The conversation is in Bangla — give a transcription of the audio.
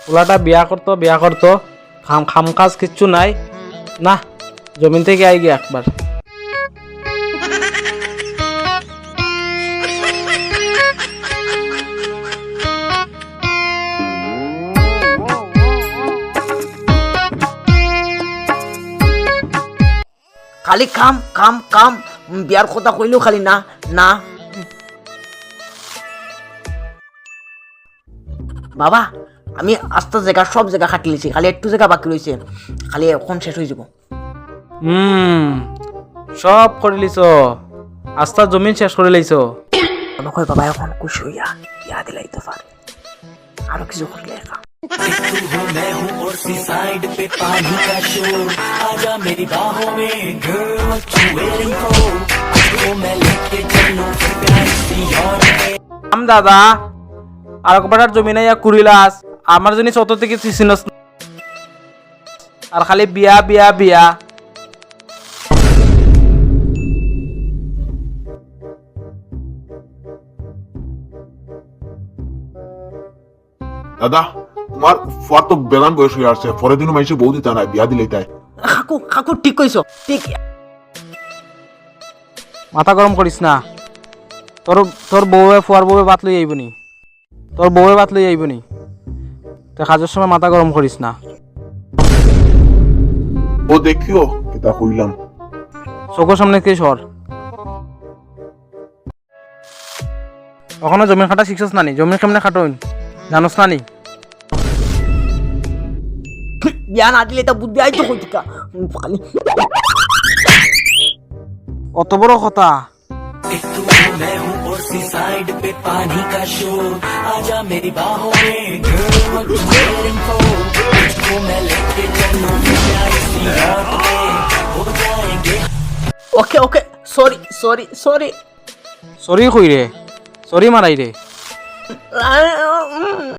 পোলাটা বিয়া করতো খাম কাজ কিচ্ছু নাই না, জমিন থেকে আই গিয়ে একবার। খালি কাম কাম কাম, বিয়ার কথা কইলেও খালি না না। বাবা আমি আস্তে জায়গা সব জায়গা খাটি লিছি, খালি একটু জায়গা বাকি রয়েছে, খালি এখন শেষ হয়ে যাব। সব করে লিছ, আস্তা জমিন শেষ করে লাইছ। মনে হয় বাবা এখন খুশি হইয়া বিয়া দিলাইতে পারে, আরো কিছু করলে একা। দাদা আর একবার জমিন কুড়িলাস আমার জন্য চত থেকে চিনস আর খালি বিয়া বিয়া বিয়া। দাদা তোমার ফুয়ার তো বেলান বয়স হয়ে আসছে, পরের দিনও মানুষের বউ দিতে নাই, বিয়া দিলেই তাই। কাকু কাকু ঠিক কইছো, ঠিক। মাথা গরম করিস না, তোর বউয়ে ফুয়ার বউয়ে ভাত লই আইবনি, তোর বউয়ে ভাত লই আইবনি, তুই কাজের সময় মাথা গরম করিস না। ও দেখিও কিতা কইলাম। চোখের সামনে কে সর, ওখানে জমিন খাটা শিখছস নানি? জমিন কেমনে খাটোন জানোস নানি? বিয়া না দিলে তা বুদ্ধি আইতো কই থেকে খালি। অত বড় কথা। साइड पे पानी का शोर, आजा मेरी बाहों में girl, what you waiting for? तुझको मैं लेके चलूं प्यारी सी रात में, हो जाएंगे। ওকে ওকে, সরি সরি সরি। সরি কই রে, সরি মারাই রে।